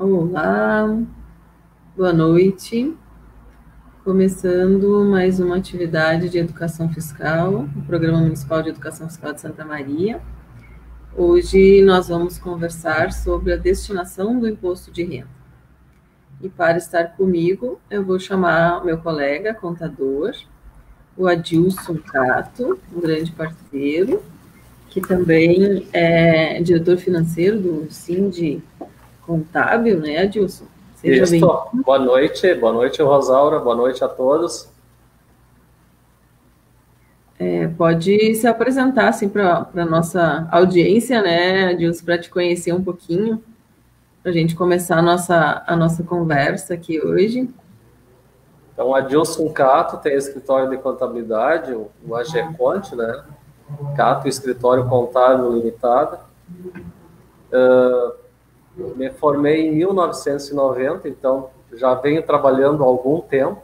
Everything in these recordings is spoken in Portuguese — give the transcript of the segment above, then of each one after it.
Olá, boa noite. Começando mais uma atividade de educação fiscal, o Programa Municipal de Educação Fiscal de Santa Maria. Hoje nós vamos conversar sobre a destinação do imposto de renda. E para estar comigo, eu vou chamar o meu colega contador, o Adilson Cato, um grande parceiro, que também é diretor financeiro do Sind Contábil, né, Adilson? Seja Isso. bem-vindo. Boa noite, Rosaura, boa noite a todos. Pode se apresentar assim para a nossa audiência, né, Adilson, para te conhecer um pouquinho, para a gente começar a nossa conversa aqui hoje. Então, Adilson Cato tem escritório de contabilidade, o AGConte, né? Cato Escritório Contábil Limitado. Me formei em 1990, então já venho trabalhando há algum tempo,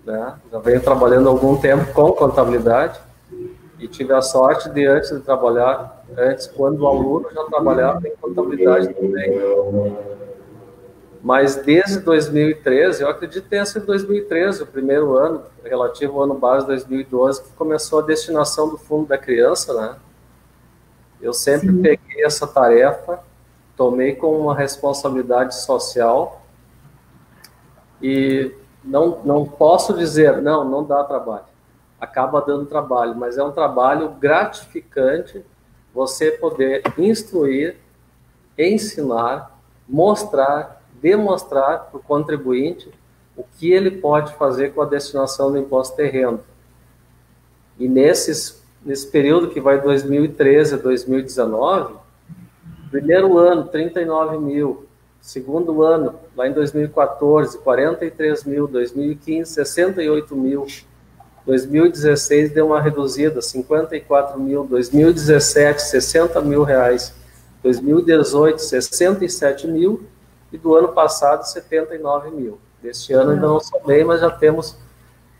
né? Já venho trabalhando há algum tempo com contabilidade e tive a sorte de, antes de trabalhar, quando aluno, já trabalhava em contabilidade também. Mas desde 2013, eu acredito que tenha sido 2013, o primeiro ano, relativo ao ano base 2012, que começou a destinação do fundo da criança, né? Eu sempre Sim. peguei essa tarefa, tomei como uma responsabilidade social e não posso dizer, não dá trabalho. Acaba dando trabalho, mas é um trabalho gratificante você poder instruir, ensinar, mostrar, demonstrar para o contribuinte o que ele pode fazer com a destinação do imposto de renda. E nesse período que vai 2013 a 2019, primeiro ano, 39 mil, segundo ano, lá em 2014, 43 mil, 2015, 68 mil, 2016 deu uma reduzida, 54 mil, 2017, 60 mil reais, 2018, 67 mil, e do ano passado, 79 mil. Deste ano ainda não somei, mas já temos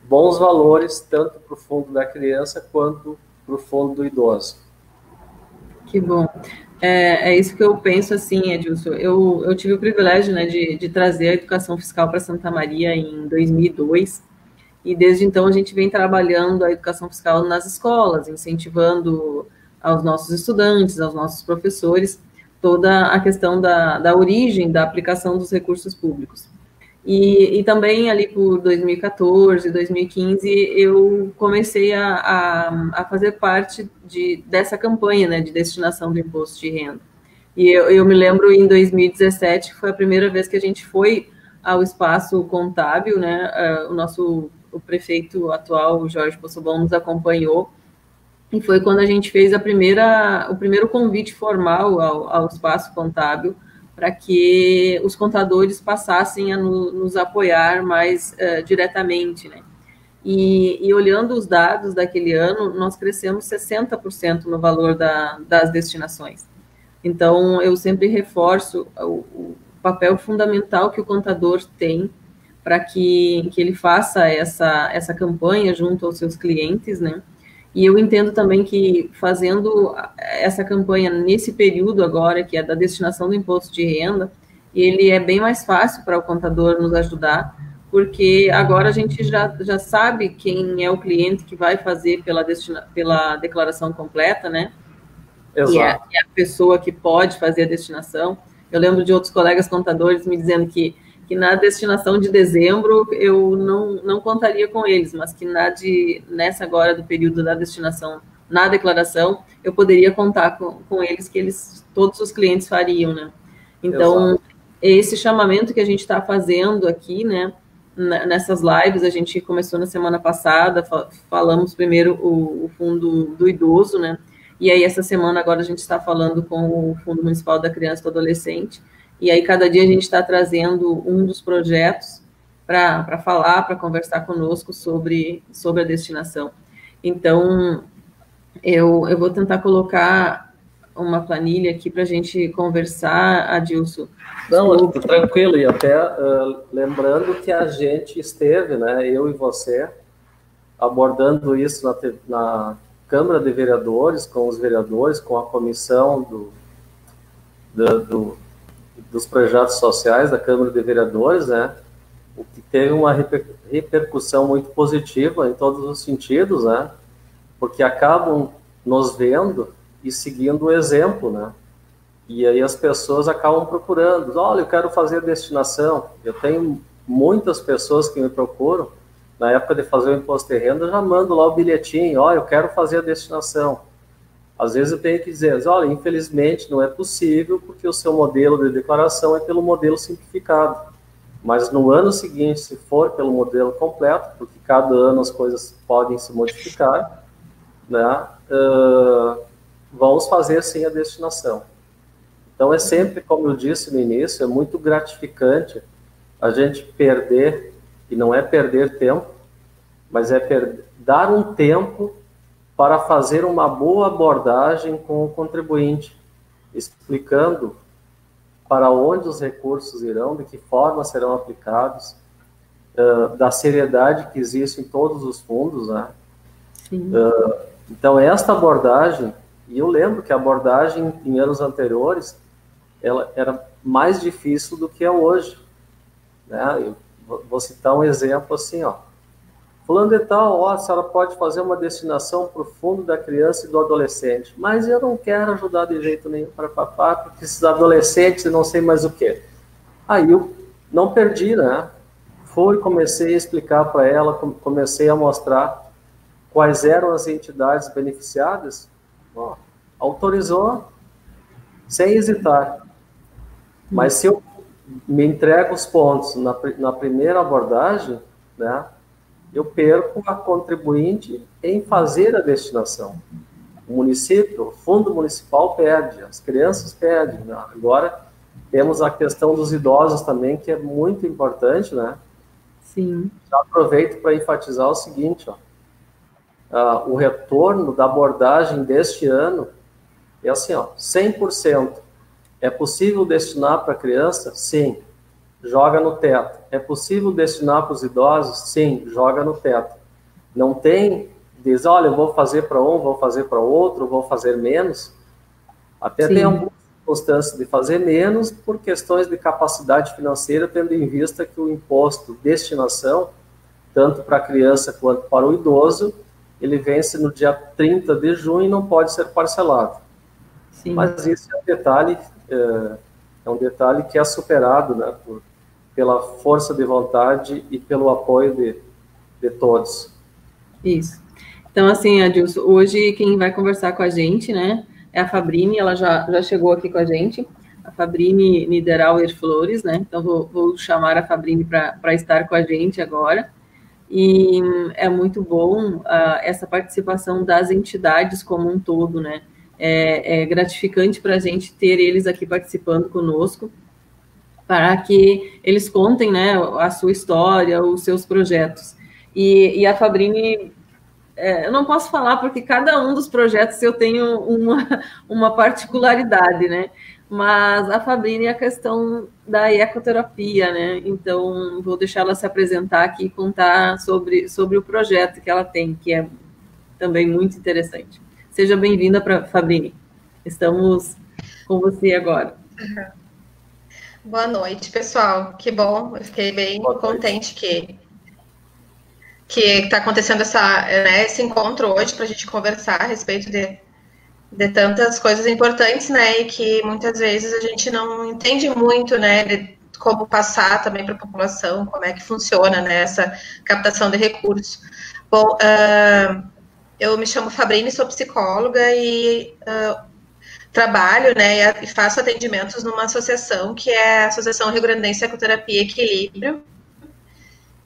bons valores, tanto para o fundo da criança quanto para o fundo do idoso. Que bom. É isso que eu penso, assim, Edilson. Eu tive o privilégio, né, de trazer a educação fiscal para Santa Maria em 2002, e desde então a gente vem trabalhando a educação fiscal nas escolas, incentivando aos nossos estudantes, aos nossos professores, toda a questão da origem da aplicação dos recursos públicos. E também ali por 2014, 2015, eu comecei a fazer parte dessa campanha, né, de destinação do imposto de renda. E eu me lembro em 2017, foi a primeira vez que a gente foi ao espaço contábil, né, o prefeito atual, o Jorge Possobon, nos acompanhou, e foi quando a gente fez o primeiro convite formal ao espaço contábil, para que os contadores passassem a nos apoiar mais diretamente, né? E olhando os dados daquele ano, nós crescemos 60% no valor das destinações. Então, eu sempre reforço o papel fundamental que o contador tem para que ele faça essa campanha junto aos seus clientes, né? E eu entendo também que fazendo essa campanha nesse período agora, que é da destinação do imposto de renda, ele é bem mais fácil para o contador nos ajudar, porque agora a gente já sabe quem é o cliente que vai fazer pela declaração completa, né? Exato. Que é a pessoa que pode fazer a destinação. Eu lembro de outros colegas contadores me dizendo que na destinação de dezembro eu não contaria com eles, mas que nessa agora do período da destinação na declaração, eu poderia contar com eles, que todos os clientes fariam, né? Então, Exato. esse chamamento que a gente está fazendo aqui, né, nessas lives, a gente começou na semana passada, falamos primeiro o fundo do idoso, né, e aí essa semana agora a gente está falando com o Fundo Municipal da Criança e do Adolescente, e aí cada dia a gente está trazendo um dos projetos para falar, para conversar conosco sobre a destinação. Então, eu vou tentar colocar uma planilha aqui para a gente conversar, Adilson. Não, tranquilo, e até lembrando que a gente esteve, né, eu e você, abordando isso na Câmara de Vereadores, com os vereadores, com a comissão dos projetos sociais da Câmara de Vereadores, né, o que teve uma repercussão muito positiva em todos os sentidos, né, porque acabam nos vendo e seguindo o exemplo, né, e aí as pessoas acabam procurando, olha, eu quero fazer a destinação. Eu tenho muitas pessoas que me procuram, na época de fazer o imposto de renda, eu já mando lá o bilhetinho, olha, eu quero fazer a destinação. Às vezes eu tenho que dizer, olha, infelizmente não é possível, porque o seu modelo de declaração é pelo modelo simplificado. Mas no ano seguinte, se for pelo modelo completo, porque cada ano as coisas podem se modificar, né, vamos fazer sim a destinação. Então é sempre, como eu disse no início, é muito gratificante a gente perder, e não é perder tempo, mas é dar um tempo para fazer uma boa abordagem com o contribuinte, explicando para onde os recursos irão, de que forma serão aplicados, da seriedade que existe em todos os fundos, né? Sim. Então, esta abordagem, e eu lembro que a abordagem em anos anteriores, ela era mais difícil do que é hoje, né? Eu vou citar um exemplo assim, ó. Fulano de tal, ó, a senhora pode fazer uma destinação para o fundo da criança e do adolescente, mas eu não quero ajudar de jeito nenhum para papá, porque esses adolescentes não sei mais o que. Aí eu não perdi, né? Comecei a explicar para ela, comecei a mostrar quais eram as entidades beneficiadas, ó, autorizou sem hesitar. Mas se eu me entrego os pontos na primeira abordagem, né, eu perco a contribuinte em fazer a destinação. O município, o fundo municipal perde, as crianças perdem, né? Agora temos a questão dos idosos também, que é muito importante, né? Sim. Já aproveito para enfatizar o seguinte, ó. O retorno da abordagem deste ano é assim, ó, 100%. É possível destinar para a criança? Sim. Joga no teto. É possível destinar para os idosos? Sim, joga no teto. Não tem, diz, olha, eu vou fazer para um, vou fazer para outro, vou fazer menos. Até Sim. tem algumas circunstâncias de fazer menos por questões de capacidade financeira, tendo em vista que o imposto destinação, tanto para a criança quanto para o idoso, ele vence no dia 30 de junho e não pode ser parcelado. Sim. Mas isso é um detalhe que é superado, né, pela força de vontade e pelo apoio de todos. Isso. Então, assim, Adilson, hoje quem vai conversar com a gente, né, é a Fabrine, ela já chegou aqui com a gente, a Fabrine Niederauer Flores, né, então vou chamar a Fabrine para estar com a gente agora, e é muito bom essa participação das entidades como um todo, né, é gratificante para a gente ter eles aqui participando conosco, para que eles contem, né, a sua história, os seus projetos. E a Fabrine, eu não posso falar porque cada um dos projetos eu tenho uma particularidade, né? Mas a Fabrine é a questão da ecoterapia, né? Então, vou deixar ela se apresentar aqui e contar sobre o projeto que ela tem, que é também muito interessante. Seja bem-vinda, Fabrine. Estamos com você agora. Boa noite, pessoal. Que bom, eu fiquei bem contente que está acontecendo esse encontro hoje para a gente conversar a respeito de tantas coisas importantes, né, e que muitas vezes a gente não entende muito, né, de como passar também para a população, como é que funciona, né, essa captação de recursos. Bom, eu me chamo Fabrine, sou psicóloga e trabalho, né, e faço atendimentos numa associação que é a Associação Rio Grandense Ecoterapia Equilíbrio.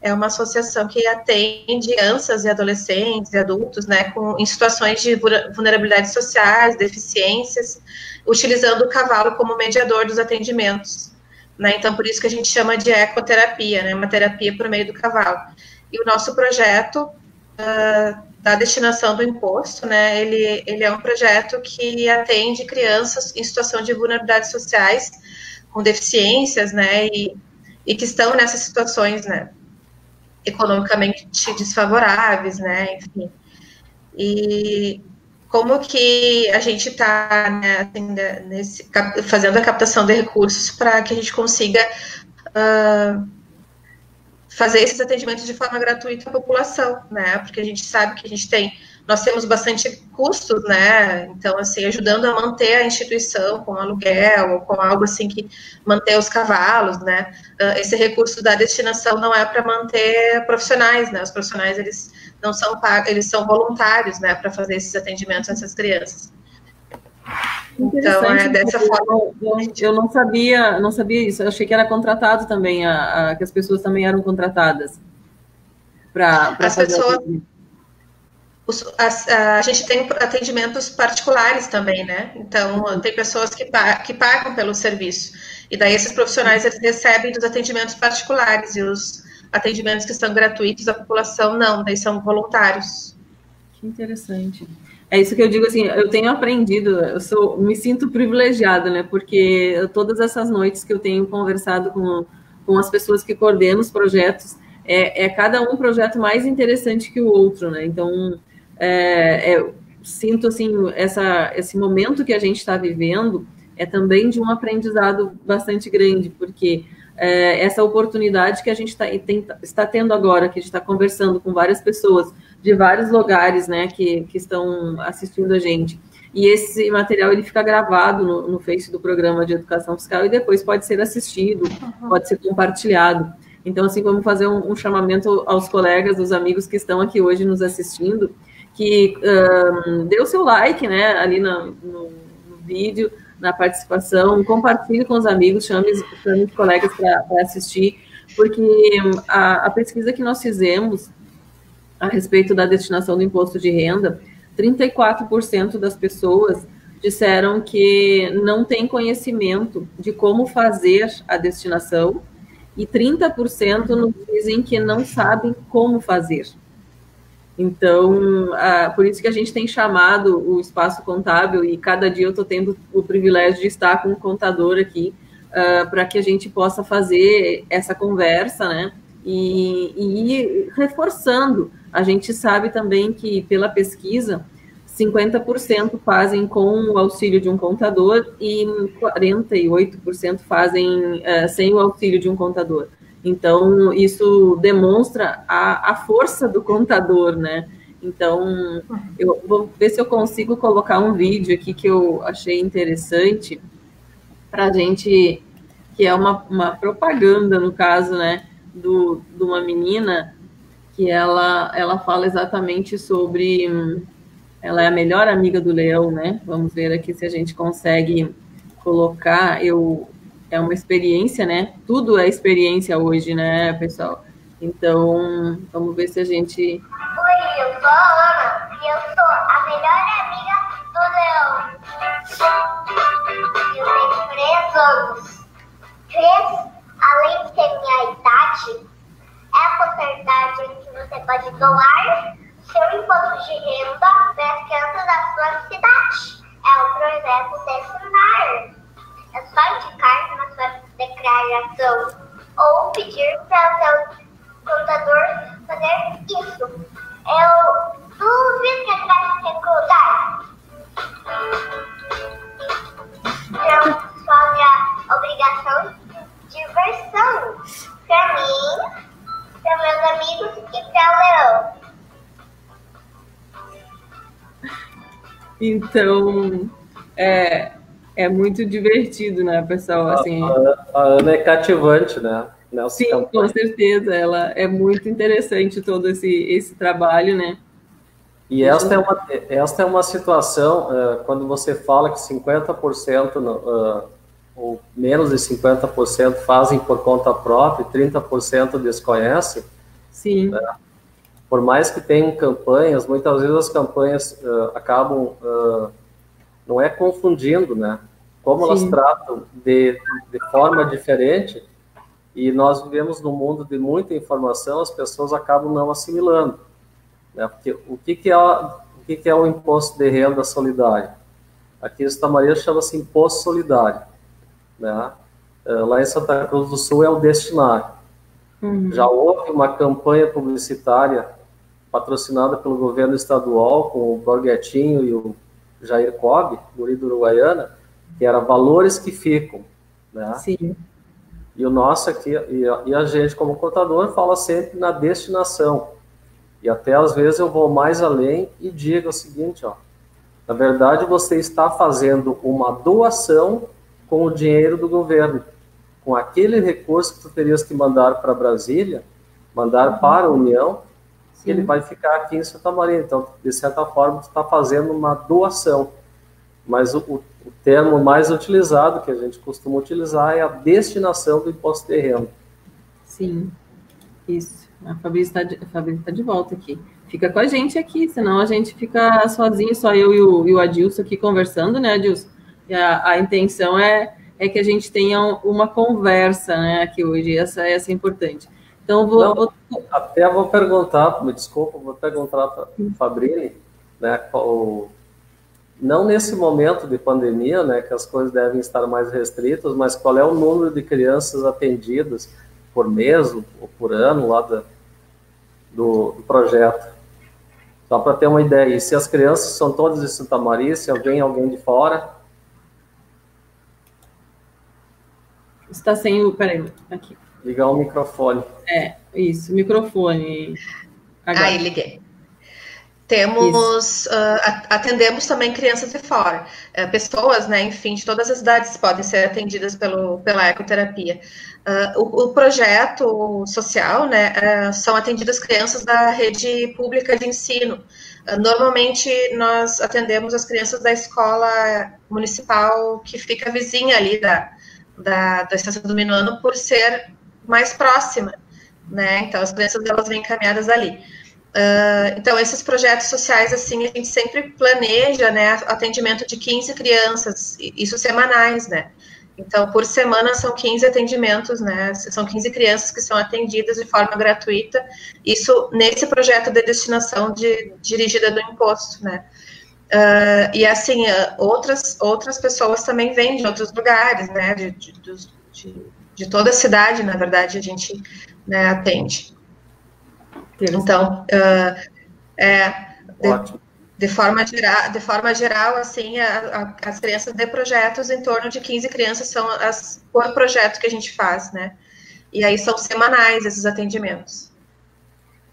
É uma associação que atende crianças e adolescentes e adultos, né, em situações de vulnerabilidades sociais, deficiências, utilizando o cavalo como mediador dos atendimentos, né, então por isso que a gente chama de ecoterapia, né, uma terapia por meio do cavalo. E o nosso projeto da destinação do imposto, né, ele é um projeto que atende crianças em situação de vulnerabilidades sociais, com deficiências, né, e que estão nessas situações, né, economicamente desfavoráveis, né, enfim. E como que a gente está, né, assim, fazendo a captação de recursos para que a gente consiga fazer esses atendimentos de forma gratuita à população, né? Porque a gente sabe que nós temos bastante custos, né? Então, assim, ajudando a manter a instituição com aluguel ou com algo assim que manter os cavalos, né? Esse recurso da destinação não é para manter profissionais, né? Os profissionais, eles não são pagos, eles são voluntários, né? Para fazer esses atendimentos a essas crianças. Então, é dessa forma. Eu não sabia isso. Eu achei que era contratado também, que as pessoas também eram contratadas para fazer pessoas. A gente tem atendimentos particulares também, né? Então, tem pessoas que pagam pelo serviço. E daí, esses profissionais, eles recebem dos atendimentos particulares. E os atendimentos que são gratuitos à população, não. Daí são voluntários. Que interessante. É isso que eu digo, assim, eu tenho aprendido, me sinto privilegiada, né? Porque todas essas noites que eu tenho conversado com as pessoas que coordenam os projetos, cada um projeto mais interessante que o outro, né? Então, sinto, assim, esse momento que a gente está vivendo é também de um aprendizado bastante grande, porque essa oportunidade que a gente está tendo agora, que a gente está conversando com várias pessoas de vários lugares, né, que estão assistindo a gente, e esse material ele fica gravado no Face do Programa de Educação Fiscal e depois pode ser assistido, pode ser compartilhado. Então, assim, vamos fazer um chamamento aos colegas, aos amigos que estão aqui hoje nos assistindo, que dê o seu like, né, ali no vídeo, na participação, compartilhe com os amigos, chame os colegas para assistir, porque a pesquisa que nós fizemos a respeito da destinação do imposto de renda, 34% das pessoas disseram que não têm conhecimento de como fazer a destinação e 30% nos dizem que não sabem como fazer. Então, por isso que a gente tem chamado o Espaço Contábil e cada dia eu estou tendo o privilégio de estar com um contador aqui para que a gente possa fazer essa conversa, né? E ir reforçando. A gente sabe também que, pela pesquisa, 50% fazem com o auxílio de um contador e 48% fazem sem o auxílio de um contador. Então, isso demonstra a força do contador, né? Então, eu vou ver se eu consigo colocar um vídeo aqui que eu achei interessante para a gente, que é uma propaganda, no caso, né, de uma menina que ela fala exatamente sobre... Ela é a melhor amiga do leão, né? Vamos ver aqui se a gente consegue colocar. É uma experiência, né? Tudo é experiência hoje, né, pessoal? Então, vamos ver se a gente... Oi, eu sou a Ana e eu sou a melhor amiga do leão. Eu tenho 3 anos. 3, além de ter minha idade, é a possibilidade em que você pode doar seu imposto de renda para as crianças da sua cidade. É o projeto Destinar. É só indicar na sua declaração ou pedir para o seu contador fazer isso. Eu duvido que ele vai recrutar. Então, só minha obrigação de diversão para mim, para meus amigos e para o leão. Então, é muito divertido, né, pessoal? Assim, a Ana é cativante, né? Sim, com certeza. Ela é muito interessante todo esse trabalho, né? E esta é uma situação, quando você fala que 50% ou menos de 50% fazem por conta própria e 30% desconhecem. Sim. Né? Por mais que tenham campanhas, muitas vezes as campanhas acabam, não é confundindo, né? Como Sim. Elas tratam de forma diferente, e nós vivemos num mundo de muita informação, as pessoas acabam não assimilando. Né? Porque o que é o imposto de renda solidário? Aqui em Santa Maria chama-se imposto solidário. Né? Lá em Santa Cruz do Sul é o destinar. Uhum. Já houve uma campanha publicitária patrocinada pelo governo estadual, com o Borghettino Jair Cobb, guri do Uruguaiana, que era valores que ficam, né? Sim. E o nosso aqui, e a gente como contador fala sempre na destinação. E até às vezes eu vou mais além e digo o seguinte, ó, na verdade você está fazendo uma doação com o dinheiro do governo, com aquele recurso que tu terias que mandar para Brasília, mandar para a União, ele vai ficar aqui em Santa Maria. Então, de certa forma, tu está fazendo uma doação. Mas o termo mais utilizado, que a gente costuma utilizar, é a destinação do imposto de renda. Sim, isso. A Fabrício está de volta aqui. Fica com a gente aqui, senão a gente fica sozinho, só eu e o Adilson aqui conversando, né, Adilson? E a intenção é que a gente tenha uma conversa, né, aqui hoje, essa é importante. Então, até vou perguntar, me desculpa, vou perguntar para o Fabrini, né, não nesse momento de pandemia, né, que as coisas devem estar mais restritas, mas qual é o número de crianças atendidas por mês ou por ano lá do projeto? Só para ter uma ideia. E se as crianças são todas de Santa Maria, se alguém de fora? Está sem o... Peraí, aqui. Ligar o microfone. Isso, microfone. Agora. Aí, liguei. Temos, atendemos também crianças de fora, pessoas, né, enfim, de todas as idades podem ser atendidas pela ecoterapia. O projeto social, né, são atendidas crianças da rede pública de ensino. Normalmente, nós atendemos as crianças da escola municipal que fica vizinha ali da Estação do Minuano por ser mais próxima, né, então as crianças elas vêm encaminhadas ali. Então, esses projetos sociais, assim, a gente sempre planeja, né, atendimento de 15 crianças, isso semanais, né, então, por semana são 15 atendimentos, né, são 15 crianças que são atendidas de forma gratuita, isso nesse projeto de destinação dirigida do imposto, né, e assim, outras pessoas também vêm de outros lugares, né, de toda a cidade, na verdade, a gente, né, atende. Então, de forma geral, assim, as crianças de projetos, em torno de 15 crianças são as por projeto que a gente faz, né? E aí são semanais esses atendimentos.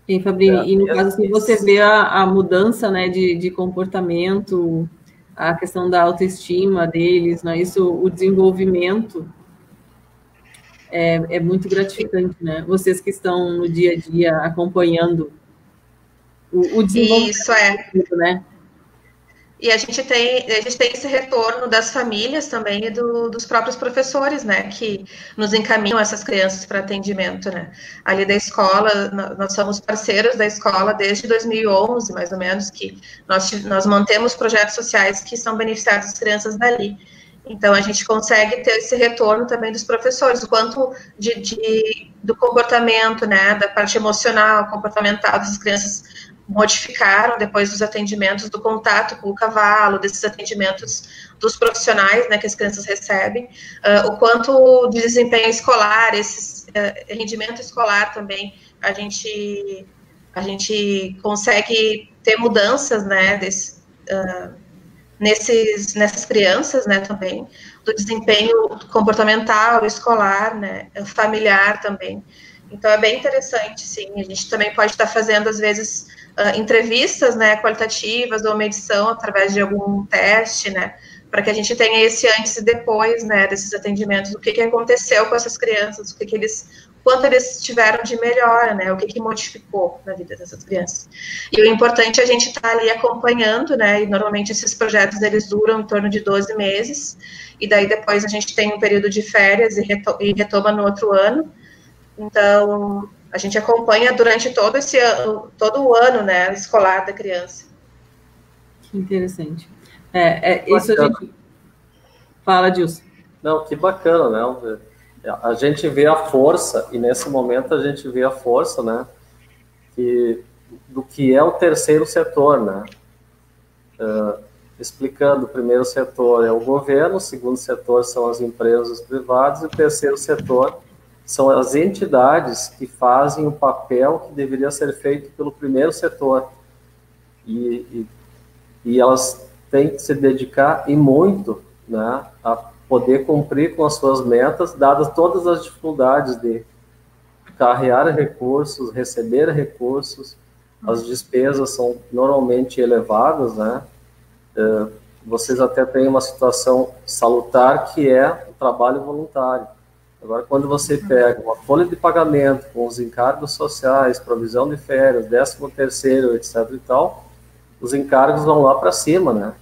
E, Fabrini, e no caso, assim, você vê a mudança, né, de comportamento, a questão da autoestima deles, né? Isso, o desenvolvimento é muito gratificante, né? Vocês que estão no dia a dia acompanhando o desenvolvimento. Isso é. Né? E a gente tem esse retorno das famílias também e dos próprios professores, né? Que nos encaminham essas crianças para atendimento, né? Ali da escola, nós somos parceiros da escola desde 2011, mais ou menos, que nós mantemos projetos sociais que são beneficiados as crianças dali. Então, a gente consegue ter esse retorno também dos professores, o quanto do comportamento, né, da parte emocional, comportamental dessas crianças modificaram depois dos atendimentos, do contato com o cavalo, desses atendimentos dos profissionais, né, que as crianças recebem, o quanto de desempenho escolar, esse rendimento escolar também, a gente consegue ter mudanças, né, nessas crianças, né, também, do desempenho comportamental, escolar, né, familiar também. Então, é bem interessante, sim. A gente também pode estar fazendo, às vezes, entrevistas, né, qualitativas ou medição através de algum teste, né, para que a gente tenha esse antes e depois, né, desses atendimentos, o que aconteceu com essas crianças, quanto eles tiveram de melhora, né, o que modificou na vida dessas crianças. E o importante é a gente estar ali acompanhando, né, e normalmente esses projetos, eles duram em torno de 12 meses, e daí depois a gente tem um período de férias e retoma no outro ano. Então, a gente acompanha durante todo o ano, né, escolar da criança. Que interessante. Isso a gente... Fala, Dilson. Não, que bacana, né? A gente vê a força, e nesse momento a gente vê a força, né, do que é o terceiro setor, né? Explicando, o primeiro setor é o governo, o segundo setor são as empresas privadas, e o terceiro setor são as entidades que fazem o papel que deveria ser feito pelo primeiro setor. E elas tem que se dedicar e muito, né, a poder cumprir com as suas metas, dadas todas as dificuldades de carregar recursos, receber recursos, as despesas são normalmente elevadas, né? Vocês até têm uma situação salutar que é o trabalho voluntário. Agora, quando você pega uma folha de pagamento com os encargos sociais, provisão de férias, 13º, etc. e tal, os encargos vão lá para cima, né?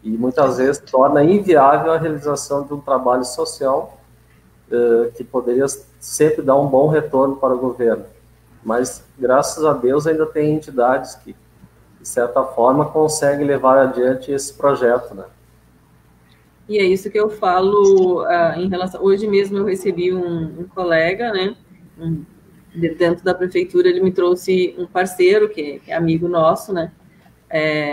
E muitas vezes torna inviável a realização de um trabalho social que poderia sempre dar um bom retorno para o governo. Mas, graças a Deus, ainda tem entidades que, de certa forma, conseguem levar adiante esse projeto, né? E é isso que eu falo em relação... Hoje mesmo eu recebi um colega, né, dentro da prefeitura, ele me trouxe um parceiro, que é amigo nosso, né,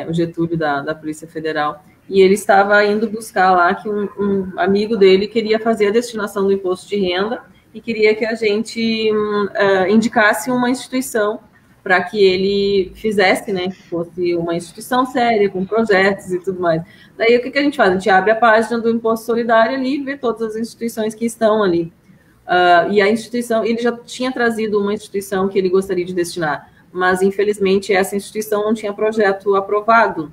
o Getúlio da Polícia Federal, e ele estava indo buscar lá que um amigo dele queria fazer a destinação do imposto de renda e queria que a gente indicasse uma instituição para que ele fizesse, né, que fosse uma instituição séria, com projetos e tudo mais. Daí, o que a gente faz? A gente abre a página do Imposto Solidário ali e vê todas as instituições que estão ali. E a instituição, ele já tinha trazido uma instituição que ele gostaria de destinar, mas, infelizmente, essa instituição não tinha projeto aprovado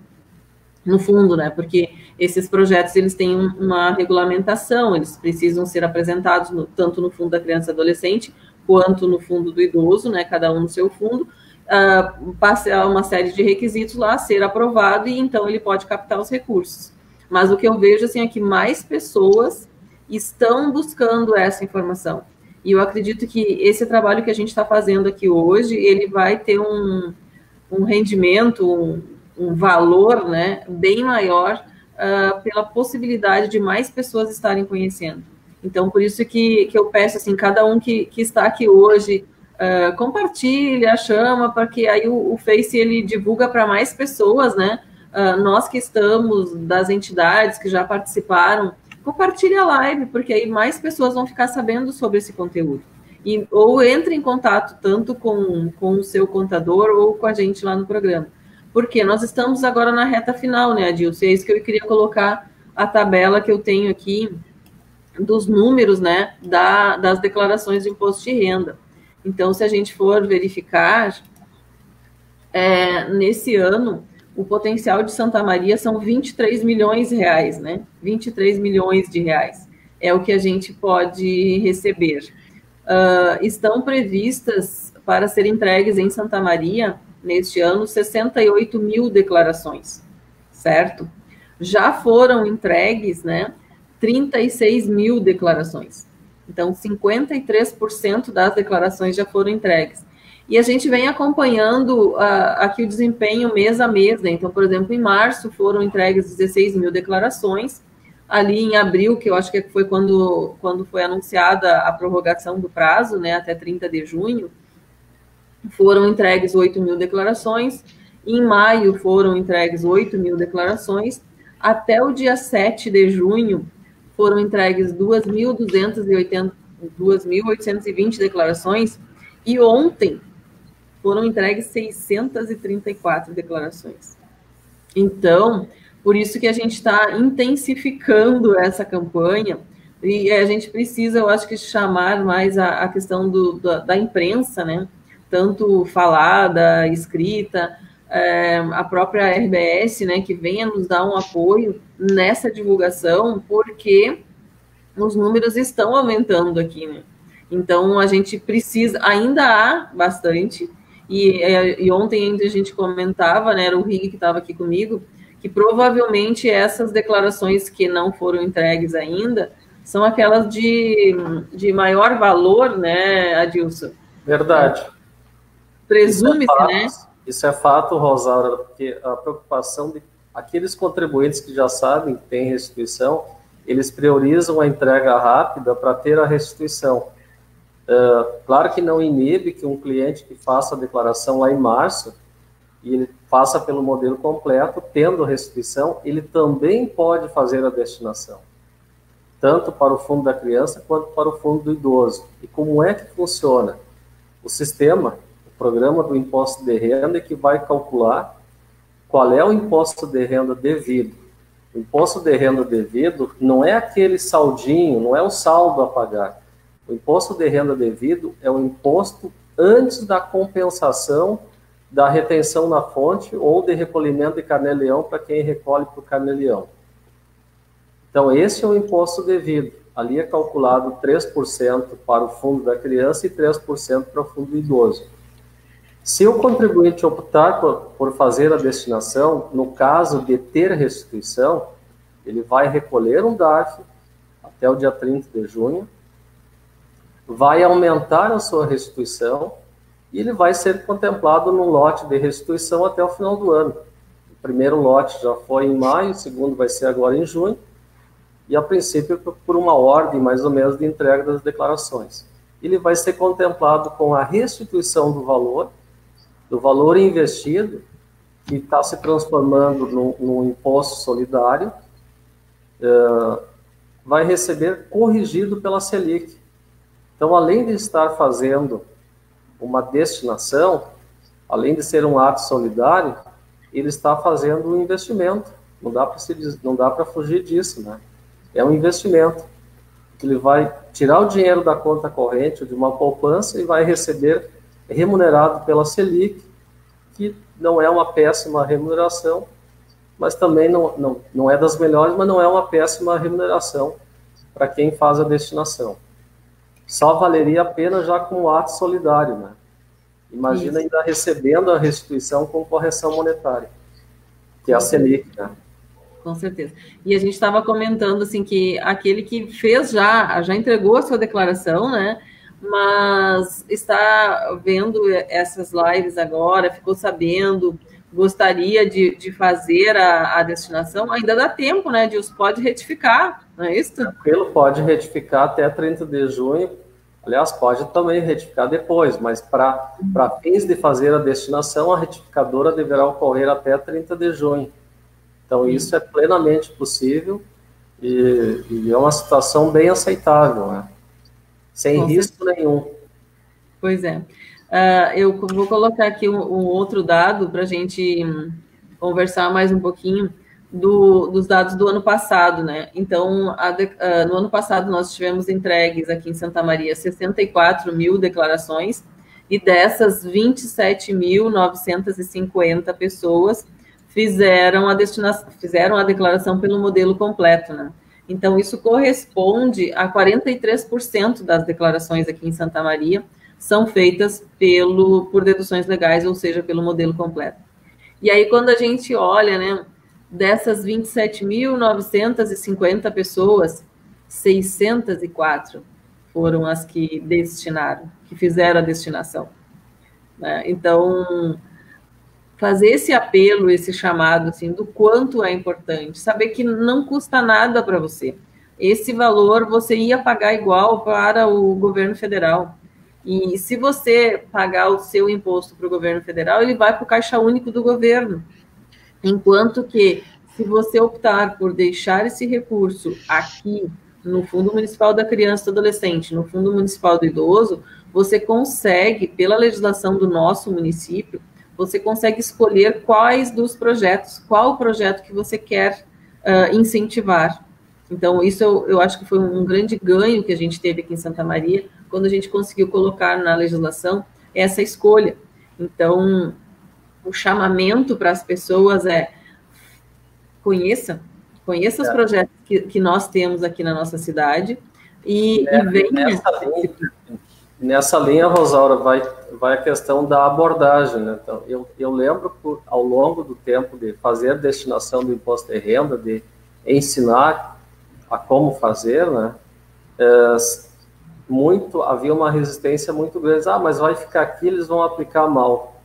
no fundo, né, porque esses projetos, eles têm uma regulamentação, eles precisam ser apresentados tanto no Fundo da Criança e Adolescente, quanto no Fundo do Idoso, né, cada um no seu fundo, passar uma série de requisitos lá, ser aprovado, e então ele pode captar os recursos. Mas o que eu vejo, assim, é que mais pessoas estão buscando essa informação. E eu acredito que esse trabalho que a gente está fazendo aqui hoje, ele vai ter um rendimento, um valor, né, bem maior, pela possibilidade de mais pessoas estarem conhecendo. Então, por isso que eu peço, assim, cada um que está aqui hoje, compartilha, chama, para que aí o Face, ele divulga para mais pessoas, né? Nós que estamos, das entidades que já participaram, compartilha a live, porque aí mais pessoas vão ficar sabendo sobre esse conteúdo. Ou entre em contato tanto com o seu contador ou com a gente lá no programa. Porque nós estamos agora na reta final, né, Adilson? É isso que eu queria colocar a tabela que eu tenho aqui dos números, né, das declarações de imposto de renda. Então, se a gente for verificar, nesse ano, o potencial de Santa Maria são 23 milhões de reais, né? 23 milhões de reais é o que a gente pode receber. Estão previstas para ser entregues em Santa Maria, neste ano, 68 mil declarações, certo? Já foram entregues, né, 36 mil declarações. Então, 53% das declarações já foram entregues. E a gente vem acompanhando aqui o desempenho mês a mês, né? Então, por exemplo, em março foram entregues 16 mil declarações. Ali em abril, que eu acho que foi quando foi anunciada a prorrogação do prazo, né, até 30 de junho, foram entregues 8 mil declarações. Em maio foram entregues 8 mil declarações. Até o dia 7 de junho, foram entregues 2.820 declarações, e ontem foram entregues 634 declarações. Então, por isso que a gente está intensificando essa campanha, e a gente precisa, eu acho que, chamar mais a questão da imprensa, né? Tanto falada, escrita, a própria RBS, né, que venha nos dar um apoio nessa divulgação, porque os números estão aumentando aqui, né? Então, a gente precisa, ainda há bastante, e ontem ainda a gente comentava, né, era o Rig que estava aqui comigo, que provavelmente essas declarações que não foram entregues ainda são aquelas de maior valor, né, Adilson? Verdade. Presume-se, né? Isso é fato, Rosaura, porque a preocupação de aqueles contribuintes que já sabem que tem restituição, eles priorizam a entrega rápida para ter a restituição. Claro que não inibe que um cliente que faça a declaração lá em março, e ele passa pelo modelo completo, tendo restituição, ele também pode fazer a destinação, tanto para o fundo da criança quanto para o fundo do idoso. E como é que funciona? O sistema, o programa do imposto de renda, que vai calcular qual é o imposto de renda devido. O imposto de renda devido não é aquele saldinho, não é o saldo a pagar. O imposto de renda devido é o imposto antes da compensação da retenção na fonte ou de recolhimento de carnê-leão para quem recolhe para o carnê-leão. Então, esse é o imposto devido. Ali é calculado 3% para o fundo da criança e 3% para o fundo do idoso. Se o contribuinte optar por fazer a destinação, no caso de ter restituição, ele vai recolher um DARF até o dia 30 de junho, vai aumentar a sua restituição e ele vai ser contemplado no lote de restituição até o final do ano. O primeiro lote já foi em maio, o segundo vai ser agora em junho, e a princípio por uma ordem mais ou menos de entrega das declarações. Ele vai ser contemplado com a restituição do valor investido, que está se transformando num imposto solidário, vai receber corrigido pela Selic. Então, além de estar fazendo uma destinação, além de ser um ato solidário, ele está fazendo um investimento. Não dá para fugir disso, né? É um investimento. Ele vai tirar o dinheiro da conta corrente, de uma poupança, e vai receber remunerado pela Selic, que não é uma péssima remuneração, mas também não é das melhores, mas não é uma péssima remuneração para quem faz a destinação. Só valeria a pena já com o ato solidário, né? Imagina ainda recebendo a restituição com correção monetária, que é a Selic, né? Com certeza. E a gente estava comentando assim que aquele que fez já entregou a sua declaração, né? Mas está vendo essas lives agora, ficou sabendo, gostaria de fazer a destinação, ainda dá tempo, né, Edilson? Pode retificar, não é isso? Tranquilo, pode retificar até 30 de junho, aliás, pode também retificar depois, mas para fins de fazer a destinação, a retificadora deverá ocorrer até 30 de junho. Então, isso é plenamente possível e é uma situação bem aceitável, né? Sem risco nenhum. Pois é. Eu vou colocar aqui um outro dado para a gente conversar mais um pouquinho dos dados do ano passado, né? Então, no ano passado, nós tivemos entregues aqui em Santa Maria 64 mil declarações, e dessas, 27.950 pessoas fizeram a declaração pelo modelo completo, né? Então, isso corresponde a 43% das declarações aqui em Santa Maria são feitas por deduções legais, ou seja, pelo modelo completo. E aí, quando a gente olha, né, dessas 27.950 pessoas, 604 foram as que destinaram, que fizeram a destinação, né? Então, fazer esse apelo, esse chamado, assim, do quanto é importante, saber que não custa nada para você. Esse valor você ia pagar igual para o governo federal. E se você pagar o seu imposto para o governo federal, ele vai para o caixa único do governo. Enquanto que, se você optar por deixar esse recurso aqui, no Fundo Municipal da Criança e do Adolescente, no Fundo Municipal do Idoso, você consegue, pela legislação do nosso município, você consegue escolher quais dos projetos, qual o projeto que você quer incentivar. Então, isso eu acho que foi um grande ganho que a gente teve aqui em Santa Maria, quando a gente conseguiu colocar na legislação essa escolha. Então, o chamamento para as pessoas é conheça os projetos que nós temos aqui na nossa cidade e venha... Nessa linha, Rosaura, vai a questão da abordagem, né? Então, eu lembro, ao longo do tempo, de fazer a destinação do imposto de renda, de ensinar a como fazer, né? Havia uma resistência muito grande. Mas vai ficar aqui, eles vão aplicar mal.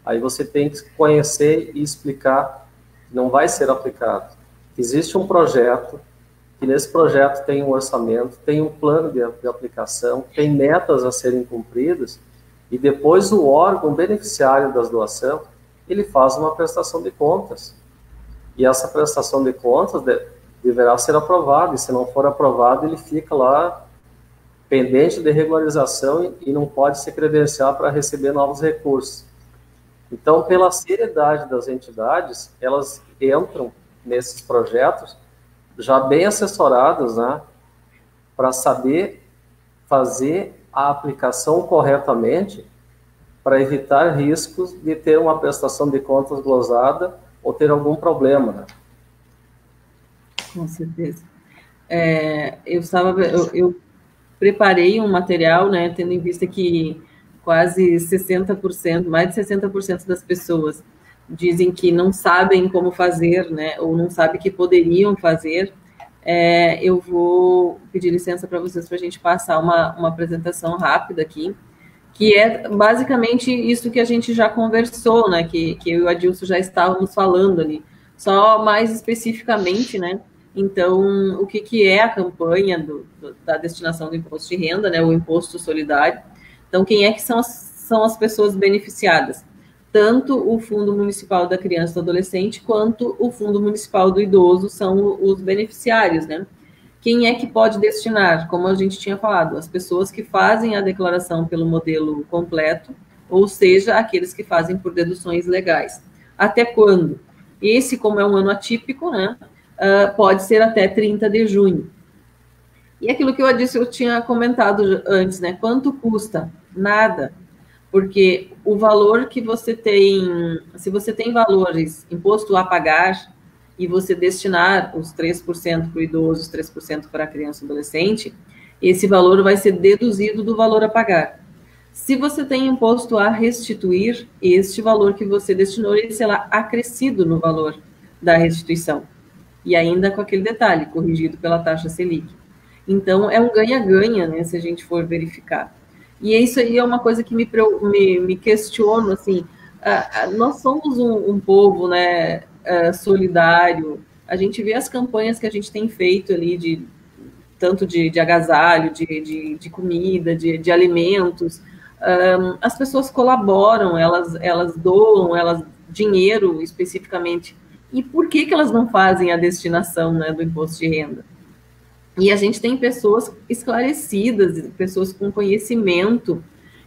Aí você tem que conhecer e explicar que não vai ser aplicado. Existe um projeto, que nesse projeto tem um orçamento, tem um plano de aplicação, tem metas a serem cumpridas, e depois o órgão beneficiário das doações, ele faz uma prestação de contas. E essa prestação de contas deverá ser aprovada, e se não for aprovado, ele fica lá pendente de regularização e não pode se credenciar para receber novos recursos. Então, pela seriedade das entidades, elas entram nesses projetos já bem assessoradas, né, para saber fazer a aplicação corretamente, para evitar riscos de ter uma prestação de contas glosada ou ter algum problema, né? Com certeza. Eu preparei um material, né, tendo em vista que quase 60%, mais de 60% das pessoas dizem que não sabem como fazer, né, ou não sabem que poderiam fazer. Eu vou pedir licença para vocês para a gente passar uma apresentação rápida aqui, que é basicamente isso que a gente já conversou, né, que eu e o Adilson já estávamos falando ali, só mais especificamente, né. Então, o que é a campanha da destinação do imposto de renda, né, o imposto solidário? Então, quem é que são as pessoas beneficiadas? Tanto o Fundo Municipal da Criança e do Adolescente, quanto o Fundo Municipal do Idoso são os beneficiários, né? Quem é que pode destinar? Como a gente tinha falado, as pessoas que fazem a declaração pelo modelo completo, ou seja, aqueles que fazem por deduções legais. Até quando? Esse, como é um ano atípico, né? Pode ser até 30 de junho. E aquilo que eu tinha comentado antes, né? Quanto custa? Nada. Porque o valor que você tem, se você tem valores, imposto a pagar, e você destinar os 3% para o idoso, os 3% para a criança e adolescente, esse valor vai ser deduzido do valor a pagar. Se você tem imposto a restituir, este valor que você destinou, ele será acrescido no valor da restituição. E ainda com aquele detalhe, corrigido pela taxa Selic. Então, é um ganha-ganha, né, se a gente for verificar. E isso aí é uma coisa que me questiono, assim, nós somos um povo, né, solidário, a gente vê as campanhas que a gente tem feito ali, tanto de agasalho, de comida, de alimentos, as pessoas colaboram, elas doam, dinheiro especificamente. E por que elas não fazem a destinação, né, do imposto de renda? E a gente tem pessoas esclarecidas, pessoas com conhecimento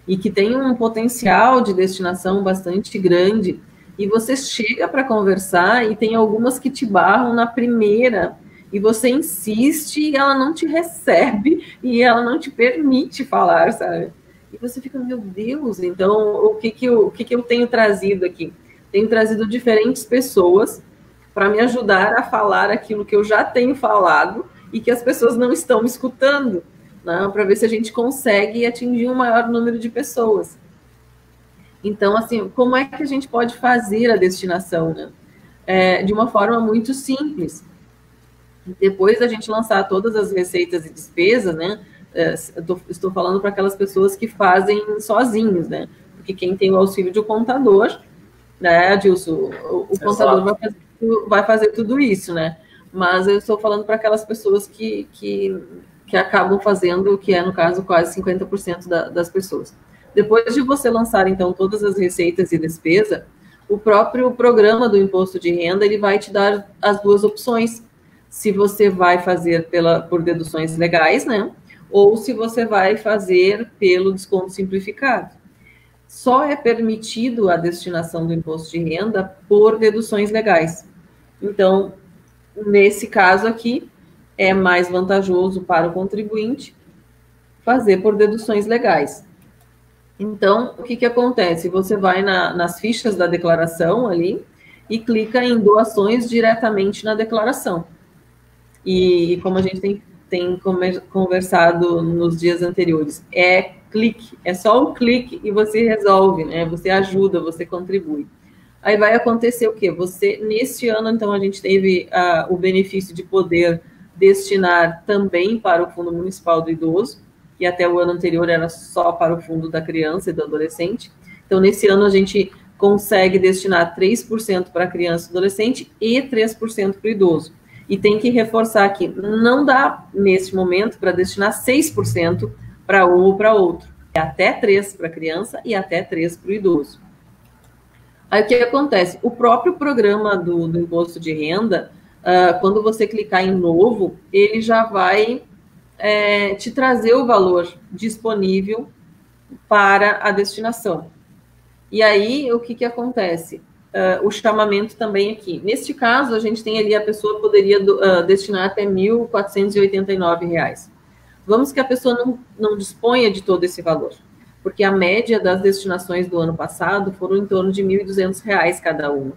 e que têm um potencial de destinação bastante grande. E você chega para conversar e tem algumas que te barram na primeira e você insiste e ela não te recebe e ela não te permite falar, sabe? E você fica, meu Deus, então o que eu tenho trazido aqui? Tenho trazido diferentes pessoas para me ajudar a falar aquilo que eu já tenho falado e que as pessoas não estão me escutando, né, para ver se a gente consegue atingir um maior número de pessoas. Então, assim, como é que a gente pode fazer a destinação, né? De uma forma muito simples. Depois da gente lançar todas as receitas e despesas, né, estou falando para aquelas pessoas que fazem sozinhos, né? Porque quem tem o auxílio de um contador, né, Adilson, o contador vai fazer tudo isso, né? Mas eu estou falando para aquelas pessoas que acabam fazendo, que é, no caso, quase 50% das pessoas. Depois de você lançar, então, todas as receitas e despesa, o próprio programa do imposto de renda, ele vai te dar as duas opções. Se você vai fazer por deduções legais, né? Ou se você vai fazer pelo desconto simplificado. Só é permitido a destinação do imposto de renda por deduções legais. Então, nesse caso aqui, é mais vantajoso para o contribuinte fazer por deduções legais. Então, o que acontece? Você vai nas fichas da declaração ali e clica em doações diretamente na declaração. E como a gente tem conversado nos dias anteriores, é só um clique e você resolve, né? Você ajuda, você contribui. Aí vai acontecer o quê? Neste ano, então, a gente teve o benefício de poder destinar também para o Fundo Municipal do Idoso, que até o ano anterior era só para o Fundo da Criança e do Adolescente. Então, nesse ano, a gente consegue destinar 3% para a criança e adolescente e 3% para o idoso. E tem que reforçar aqui, não dá, neste momento, para destinar 6% para um ou para outro. É até 3% para a criança e até 3% para o idoso. Aí o que acontece? O próprio programa do imposto de renda, quando você clicar em novo, ele já vai te trazer o valor disponível para a destinação. E aí, o que acontece? O chamamento também aqui. Neste caso, a gente tem ali, a pessoa poderia destinar até R$ 1.489. Vamos que a pessoa não disponha de todo esse valor, porque a média das destinações do ano passado foram em torno de R$ 1.200 cada uma,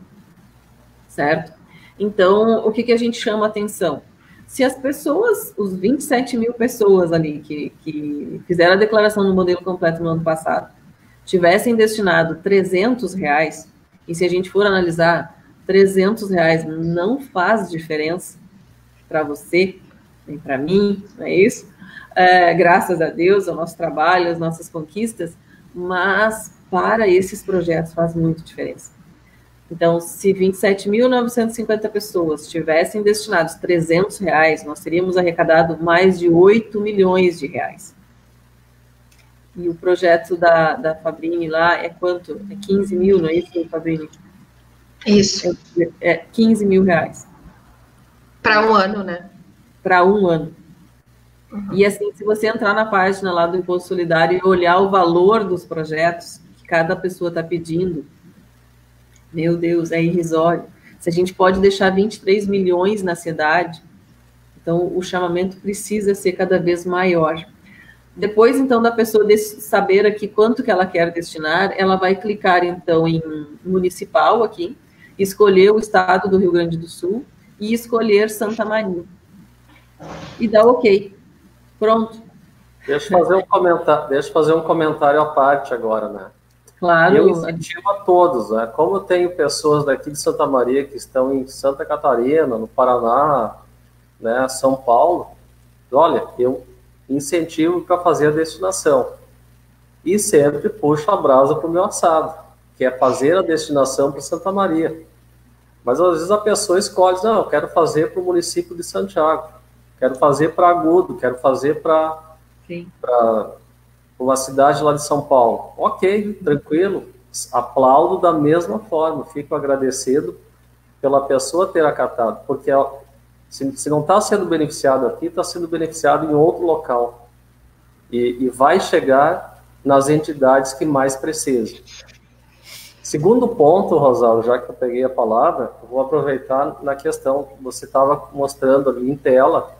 certo? Então, o que a gente chama atenção? Se as pessoas, os 27 mil pessoas ali que fizeram a declaração no modelo completo no ano passado, tivessem destinado R$ 300, e se a gente for analisar, R$ 300 não faz diferença para você, nem para mim, não é isso? Graças a Deus, ao nosso trabalho, às nossas conquistas, mas para esses projetos faz muito diferença. Então, se 27.950 pessoas tivessem destinado R$ 300, nós teríamos arrecadado mais de 8 milhões de reais. E o projeto da Fabrini lá é quanto? É 15 mil, não é isso, Fabrini? Isso. É 15 mil reais. Para um ano, né? Para um ano. Uhum. E assim, se você entrar na página lá do Imposto Solidário e olhar o valor dos projetos que cada pessoa está pedindo, meu Deus, é irrisório. Se a gente pode deixar 23 milhões na cidade, então o chamamento precisa ser cada vez maior. Depois, então, da pessoa saber aqui quanto que ela quer destinar, ela vai clicar, então, em municipal aqui, escolher o estado do Rio Grande do Sul e escolher Santa Maria. E dá OK. Pronto. Deixa eu fazer um comentário à parte agora, né? Claro. Eu incentivo a todos, né? Como eu tenho pessoas daqui de Santa Maria que estão em Santa Catarina, no Paraná, né, São Paulo, olha, eu incentivo para fazer a destinação. E sempre puxo a brasa para o meu assado, que é fazer a destinação para Santa Maria. Mas às vezes a pessoa escolhe, não, eu quero fazer para o município de Santiago, quero fazer para Agudo, quero fazer para uma cidade lá de São Paulo. Ok, tranquilo, aplaudo da mesma forma, fico agradecido pela pessoa ter acatado, porque se não está sendo beneficiado aqui, está sendo beneficiado em outro local. E vai chegar nas entidades que mais precisam. Segundo ponto, Rosário, já que eu peguei a palavra, eu vou aproveitar na questão que você estava mostrando ali em tela,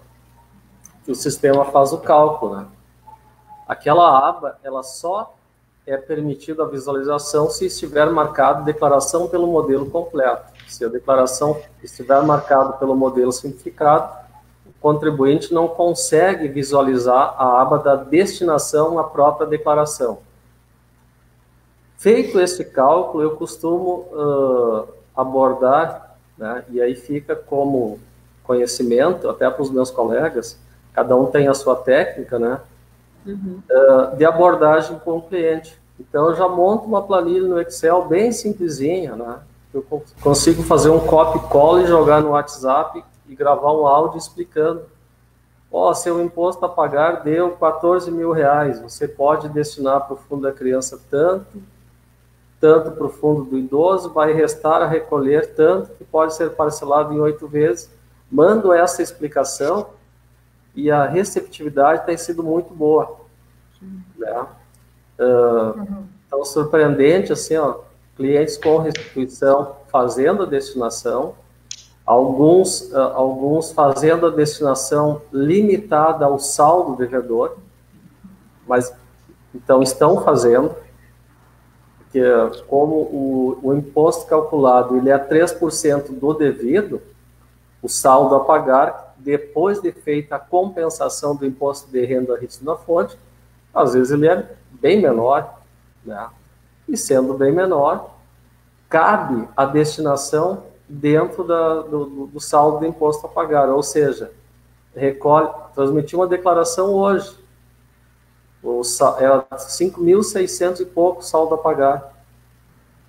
que o sistema faz o cálculo, né? Aquela aba, ela só é permitida a visualização se estiver marcado declaração pelo modelo completo. Se a declaração estiver marcada pelo modelo simplificado, o contribuinte não consegue visualizar a aba da destinação à própria declaração. Feito esse cálculo, eu costumo abordar, né, e aí fica como conhecimento, até para os meus colegas, cada um tem a sua técnica, né, de abordagem com o cliente. Então, eu já monto uma planilha no Excel bem simplesinha, né? Eu consigo fazer um copy-cola e jogar no WhatsApp e gravar um áudio explicando. Seu imposto a pagar deu 14 mil reais, você pode destinar para o fundo da criança tanto para o fundo do idoso, vai restar a recolher tanto, que pode ser parcelado em 8 vezes. Mando essa explicação e a receptividade tem sido muito boa. Né? Então, surpreendente, assim, ó, clientes com restituição fazendo a destinação, alguns fazendo a destinação limitada ao saldo devedor, mas então estão fazendo, porque como o imposto calculado ele é 3% do devido, o saldo a pagar, depois de feita a compensação do imposto de renda retido na fonte, às vezes ele é bem menor, né? E sendo bem menor, cabe a destinação dentro do saldo do imposto a pagar, ou seja, transmitir uma declaração hoje, era 5.600 e pouco saldo a pagar,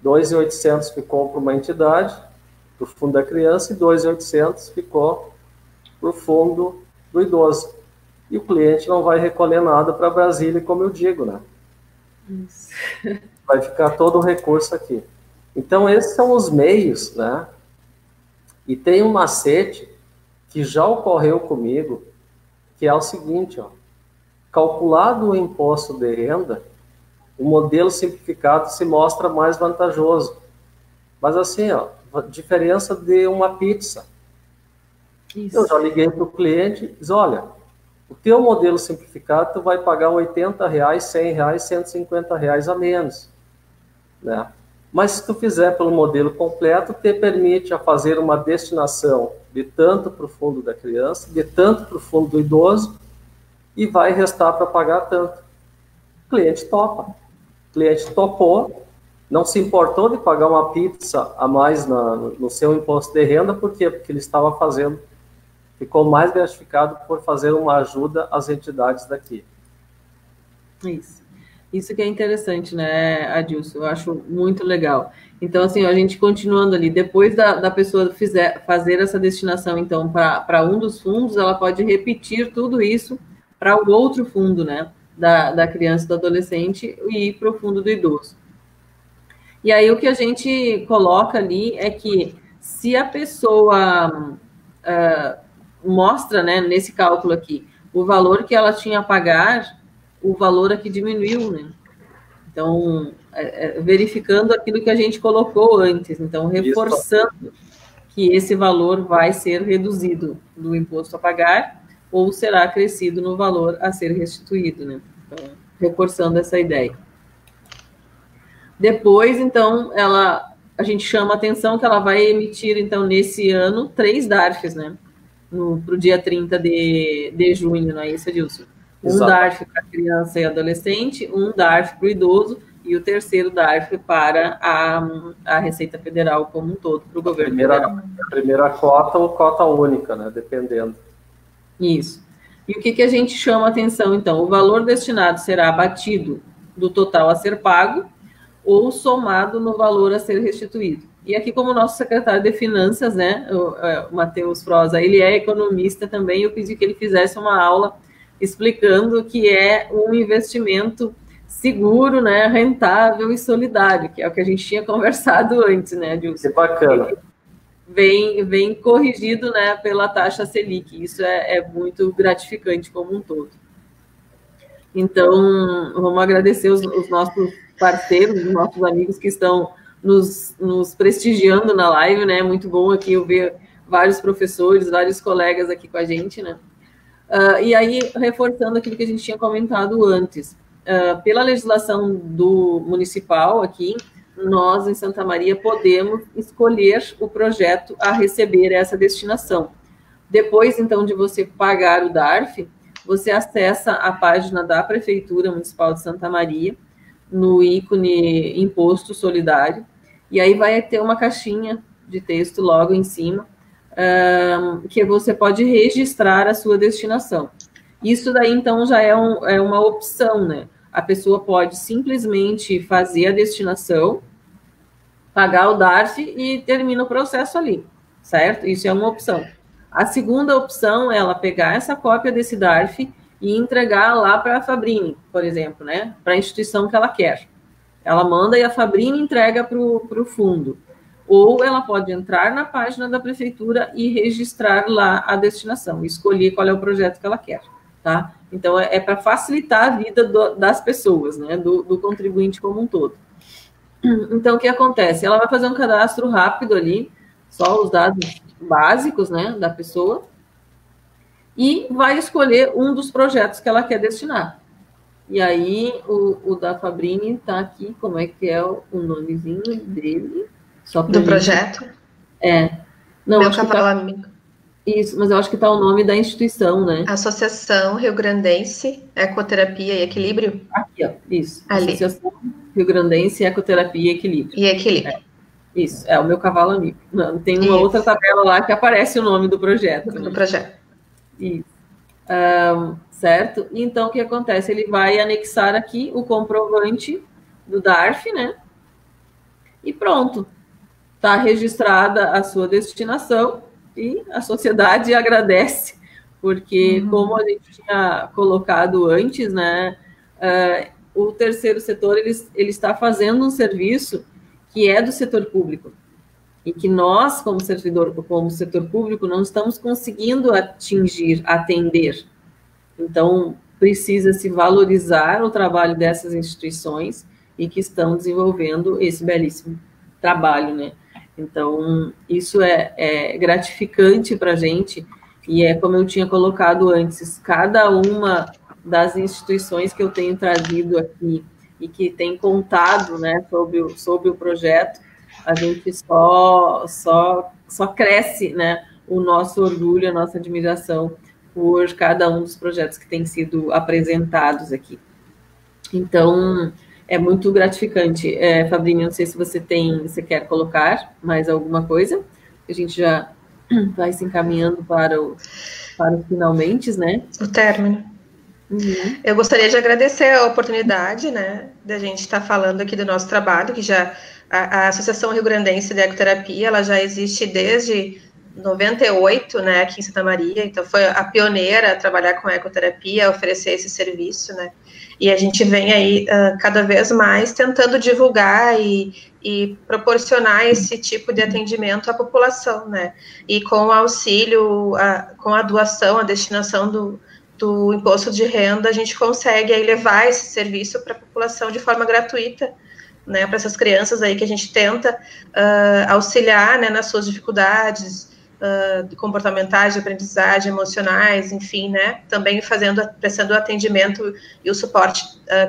2.800 ficou para uma entidade, para o fundo da criança, e 2.800 ficou para o fundo do idoso. E o cliente não vai recolher nada para Brasília, como eu digo, né? Isso. Vai ficar todo o recurso aqui. Então, esses são os meios, né? E tem um macete que já ocorreu comigo, que é o seguinte, ó. Calculado o imposto de renda, o modelo simplificado se mostra mais vantajoso. Mas assim, ó, a diferença de uma pizza. Isso. Eu já liguei para o cliente e disse, olha, o teu modelo simplificado tu vai pagar R$80, R$100, R$150 a menos, né? Mas se tu fizer pelo modelo completo, te permite a fazer uma destinação de tanto para o fundo da criança, de tanto para o fundo do idoso, e vai restar para pagar tanto. O cliente topa. O cliente topou, não se importou de pagar uma pizza a mais no seu imposto de renda, por quê? Porque ele estava fazendo, ficou mais gratificado por fazer uma ajuda às entidades daqui. Isso que é interessante, né, Adilson? Eu acho muito legal. Então, assim, a gente continuando ali, depois da pessoa fazer essa destinação, então, para um dos fundos, ela pode repetir tudo isso para o outro fundo, né, da criança e do adolescente e para o fundo do idoso. E aí, o que a gente coloca ali é que se a pessoa mostra, né, nesse cálculo aqui, o valor que ela tinha a pagar, o valor aqui diminuiu, né? Então, verificando aquilo que a gente colocou antes, então, reforçando que esse valor vai ser reduzido do imposto a pagar ou será acrescido no valor a ser restituído, né? Então, reforçando essa ideia. Depois, então, a gente chama a atenção que ela vai emitir, então, nesse ano, 3 DARFs, né? Para o dia 30 de junho, não é isso, Adilson? Um DARF para criança e adolescente, um DARF para o idoso e o terceiro DARF para a Receita Federal como um todo, para o governo federal. A primeira cota ou cota única, né? Dependendo. Isso. E o que a gente chama a atenção, então? O valor destinado será abatido do total a ser pago ou somado no valor a ser restituído. E aqui, como nosso secretário de Finanças, né, o Matheus Froza, ele é economista também, eu pedi que ele fizesse uma aula explicando que é um investimento seguro, né, rentável e solidário, que é o que a gente tinha conversado antes, né, Adilson? Que bacana. Vem corrigido, né, pela taxa Selic. Isso é muito gratificante como um todo. Então, vamos agradecer os nossos parceiros, os nossos amigos que estão nos prestigiando na live, né? Muito bom aqui eu ver vários professores, vários colegas aqui com a gente, né? E aí, reforçando aquilo que a gente tinha comentado antes, pela legislação do municipal aqui, nós, em Santa Maria, podemos escolher o projeto a receber essa destinação. Depois, então, de você pagar o DARF, você acessa a página da Prefeitura Municipal de Santa Maria, no ícone Imposto Solidário, e aí vai ter uma caixinha de texto logo em cima, que você pode registrar a sua destinação. Isso daí, então, já é uma opção, né? A pessoa pode simplesmente fazer a destinação, pagar o DARF e termina o processo ali, certo? Isso é uma opção. A segunda opção é ela pegar essa cópia desse DARF e entregar lá para a Fabrini, por exemplo, né? Para a instituição que ela quer. Ela manda e a Fabrini entrega para o fundo. Ou ela pode entrar na página da prefeitura e registrar lá a destinação, escolher qual é o projeto que ela quer, tá? Então, é para facilitar a vida das pessoas, né? Do contribuinte como um todo. Então, o que acontece? Ela vai fazer um cadastro rápido ali, só os dados básicos, né, da pessoa, e vai escolher um dos projetos que ela quer destinar. E aí, o da Fabrini está aqui, como é que é o nomezinho dele? Só do projeto? Não, Meu cavalo amigo. Isso, mas eu acho que está o nome da instituição, né? Associação Rio Grandense Ecoterapia e Equilíbrio. Aqui, ó, isso. Ali. Associação Rio Grandense Ecoterapia e Equilíbrio. E Equilíbrio. Isso, é o meu cavalo amigo. Não, tem uma outra tabela lá que aparece o nome do projeto. Do projeto. Isso. Certo? Então, o que acontece? Ele vai anexar aqui o comprovante do DARF, né? E pronto. Está registrada a sua destinação e a sociedade agradece, porque, como a gente tinha colocado antes, né? O terceiro setor, ele está fazendo um serviço que é do setor público, e que nós, como setor público, não estamos conseguindo atender. Então, precisa se valorizar o trabalho dessas instituições e que estão desenvolvendo esse belíssimo trabalho, né? Então, isso é gratificante para a gente, e é como eu tinha colocado antes, cada uma das instituições que eu tenho trazido aqui e que tem contado, né, sobre o projeto, a gente só cresce, né, o nosso orgulho, a nossa admiração por cada um dos projetos que têm sido apresentados aqui. Então, é muito gratificante. Fabrício, não sei se você quer colocar mais alguma coisa, a gente já vai se encaminhando para os finalmente, né? O término. Uhum. Eu gostaria de agradecer a oportunidade, né, da gente estar falando aqui do nosso trabalho, que já a Associação Rio Grandense de Ecoterapia, ela já existe desde 98, né, aqui em Santa Maria, então foi a pioneira a trabalhar com ecoterapia, a oferecer esse serviço, né, e a gente vem aí cada vez mais tentando divulgar e proporcionar esse tipo de atendimento à população, né, e com o auxílio, com a doação, a destinação do imposto de renda, a gente consegue aí levar esse serviço para a população de forma gratuita, né, para essas crianças aí que a gente tenta auxiliar, né, nas suas dificuldades comportamentais, de aprendizagem, emocionais, enfim, né, também prestando atendimento e o suporte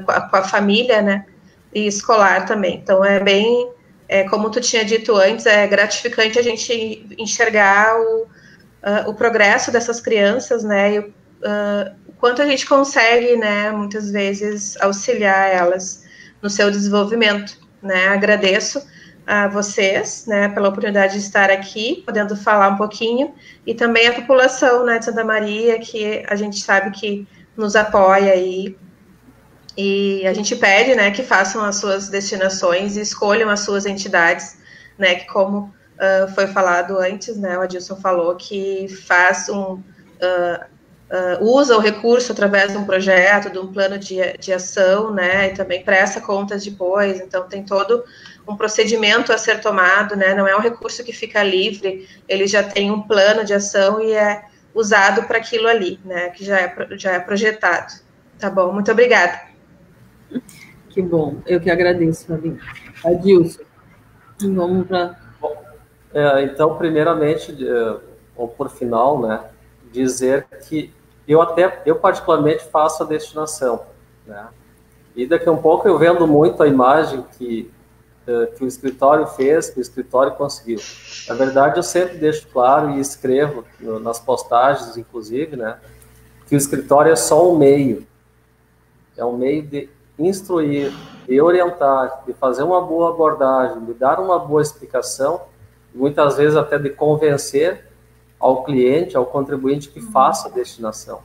com a família, né, e escolar também. Então, como tu tinha dito antes, é gratificante a gente enxergar o progresso dessas crianças, né, e o quanto a gente consegue, né, muitas vezes auxiliar elas no seu desenvolvimento, né. Agradeço a vocês, né, pela oportunidade de estar aqui, podendo falar um pouquinho, e também a população, né, de Santa Maria, que a gente sabe que nos apoia aí, e a gente pede, né, que façam as suas destinações e escolham as suas entidades, né, que como foi falado antes, né, o Adilson falou que faz usa o recurso através de um projeto, de um plano de ação, né, e também presta contas depois, então tem todo um procedimento a ser tomado, né, não é um recurso que fica livre, ele já tem um plano de ação e é usado para aquilo ali, né, que já é projetado. Tá bom, muito obrigada. Que bom, eu que agradeço, Fabinho. Adilson, vamos para... Então, primeiramente, ou por final, né, dizer que eu particularmente faço a destinação, né? E daqui a um pouco eu vendo muito a imagem que o escritório fez, que o escritório conseguiu. Na verdade, eu sempre deixo claro e escrevo nas postagens, inclusive, né, que o escritório é só um meio. É um meio de instruir, de orientar, de fazer uma boa abordagem, de dar uma boa explicação, muitas vezes até de convencer ao cliente, ao contribuinte que faça a destinação.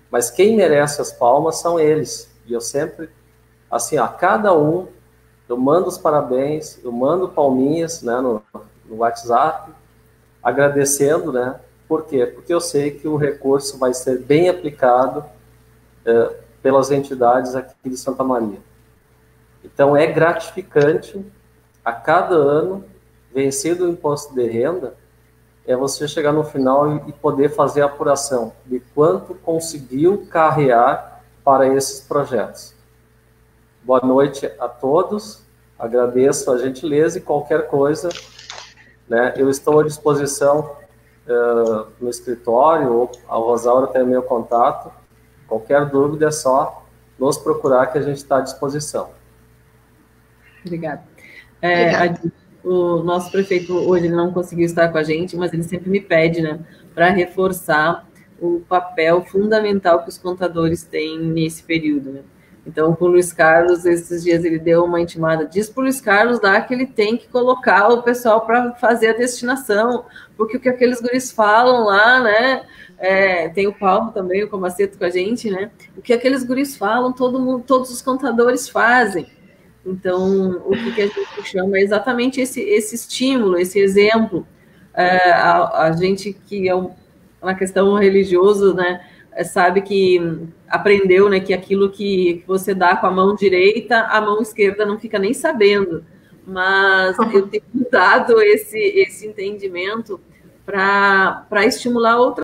Mas quem merece as palmas são eles. E eu sempre, assim, a cada um, eu mando os parabéns, eu mando palminhas, né, no WhatsApp, agradecendo, né? Por quê? Porque eu sei que o recurso vai ser bem aplicado pelas entidades aqui de Santa Maria. Então, é gratificante, a cada ano, vencido o imposto de renda, é você chegar no final e poder fazer a apuração de quanto conseguiu carrear para esses projetos. Boa noite a todos, agradeço a gentileza e qualquer coisa, né, eu estou à disposição no escritório, ou a Rosaura tem o meu contato, qualquer dúvida é só nos procurar que a gente está à disposição. Obrigada. O nosso prefeito hoje ele não conseguiu estar com a gente, mas ele sempre me pede, né, para reforçar o papel fundamental que os contadores têm nesse período, né? Então, com o Luiz Carlos, esses dias ele deu uma intimada, diz para o Luiz Carlos lá que ele tem que colocar o pessoal para fazer a destinação, porque o que aqueles guris falam lá, né, tem o Paulo também, o Comaceto com a gente, né, o que aqueles guris falam, todos os contadores fazem. Então, o que a gente chama é exatamente esse estímulo, esse exemplo. A gente que é uma questão religiosa, né, sabe que aprendeu, né, que aquilo que você dá com a mão direita, a mão esquerda não fica nem sabendo. Mas eu tenho dado esse entendimento para estimular outras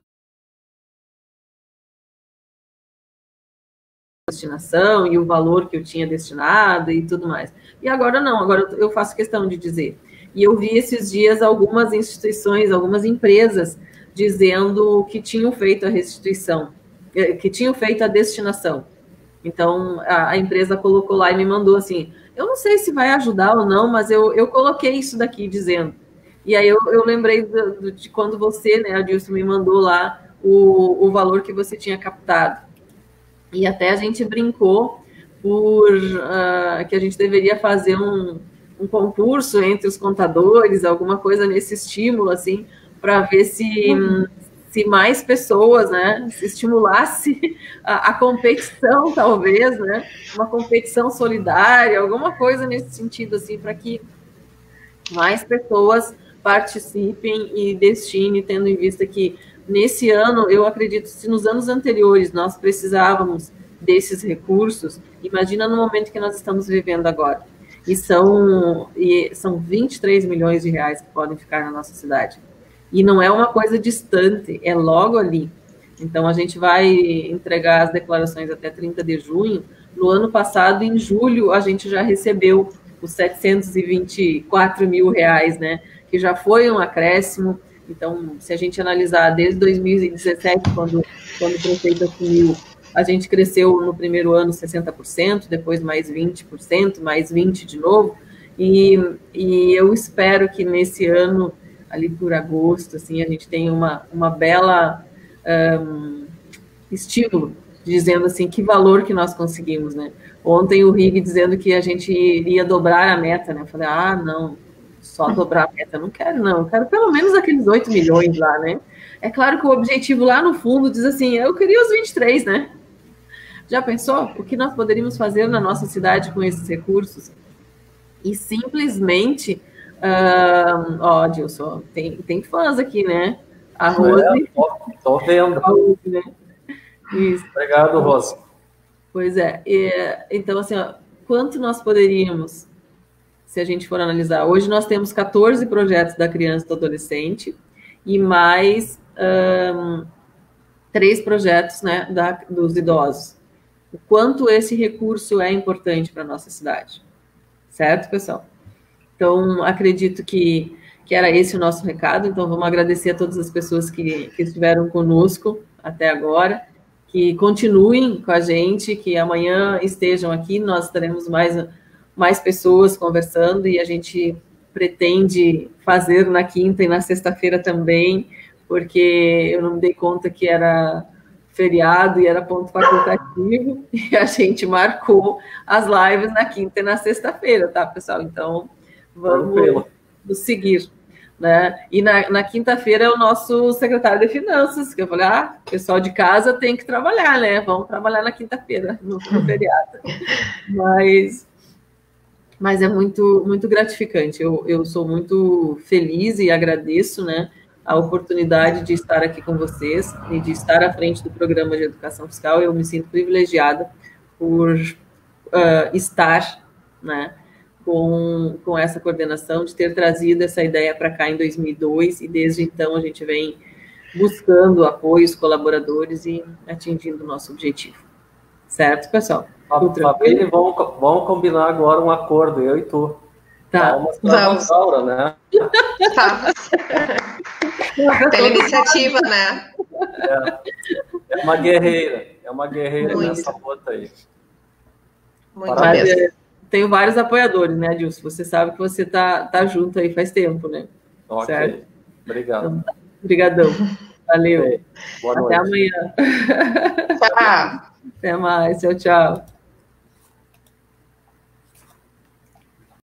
destinação e o valor que eu tinha destinado e tudo mais. E agora não, agora eu faço questão de dizer. E eu vi esses dias algumas instituições, algumas empresas dizendo que tinham feito a restituição, que tinham feito a destinação. Então, a empresa colocou lá e me mandou assim, eu não sei se vai ajudar ou não, mas eu coloquei isso daqui dizendo. E aí eu lembrei de quando você, né, Adilson, me mandou lá o valor que você tinha captado. E até a gente brincou que a gente deveria fazer um concurso entre os contadores, alguma coisa nesse estímulo, assim, para ver se mais pessoas, né, se estimulasse a competição, talvez, né, uma competição solidária, alguma coisa nesse sentido, assim, para que mais pessoas participem e destinem, tendo em vista que nesse ano, eu acredito, se nos anos anteriores nós precisávamos desses recursos, imagina no momento que nós estamos vivendo agora. E são 23 milhões de reais que podem ficar na nossa cidade. E não é uma coisa distante, é logo ali. Então, a gente vai entregar as declarações até 30 de junho. No ano passado, em julho, a gente já recebeu os 724 mil reais, né? Que já foi um acréscimo. Então, se a gente analisar desde 2017, quando o prefeito assumiu, a gente cresceu no primeiro ano 60%, depois mais 20%, mais 20% de novo. E eu espero que nesse ano, ali por agosto, assim, a gente tenha uma bela estímulo, dizendo assim, que valor que nós conseguimos, né? Ontem o Rig dizendo que a gente iria dobrar a meta, né? Eu falei, não, só dobrar a meta, não quero pelo menos aqueles 8 milhões lá, né? É claro que o objetivo lá no fundo diz assim, eu queria os 23, né? Já pensou o que nós poderíamos fazer na nossa cidade com esses recursos? E simplesmente, Dilson, tem fãs aqui, né? A Rose. Estou vendo. A Rose, né? Isso. Obrigado, Rose. Pois é. Então, assim, quanto nós poderíamos, se a gente for analisar? Hoje nós temos 14 projetos da criança e do adolescente e mais 3 projetos, né, dos idosos. O quanto esse recurso é importante para a nossa cidade. Certo, pessoal? Então, acredito que era esse o nosso recado. Então, vamos agradecer a todas as pessoas que estiveram conosco até agora, que continuem com a gente, que amanhã estejam aqui, nós teremos mais pessoas conversando e a gente pretende fazer na quinta e na sexta-feira também, porque eu não me dei conta que era feriado e era ponto facultativo, e a gente marcou as lives na quinta e na sexta-feira, tá, pessoal? Então, vamos seguir, né? E na quinta-feira é o nosso secretário de Finanças, que eu falei, pessoal de casa tem que trabalhar, né? Vamos trabalhar na quinta-feira, no feriado. Mas é muito, muito gratificante. Eu sou muito feliz e agradeço, né, a oportunidade de estar aqui com vocês e de estar à frente do programa de educação fiscal. Eu me sinto privilegiada por estar, né, com essa coordenação, de ter trazido essa ideia para cá em 2002 e desde então a gente vem buscando apoios, colaboradores e atingindo o nosso objetivo. Certo, pessoal? Fabília, vamos combinar agora um acordo, eu e tu. Tá. Vamos. Laura, né? Tá. Pela iniciativa, né? É uma guerreira Muito. Nessa luta aí. Muito mesmo. Tenho vários apoiadores, né, Adilson? Você sabe que você tá junto aí faz tempo, né? Ok. Certo? Obrigado. Então, obrigadão. Valeu. Boa noite. Até amanhã. Tchau. Até mais. Tchau, tchau.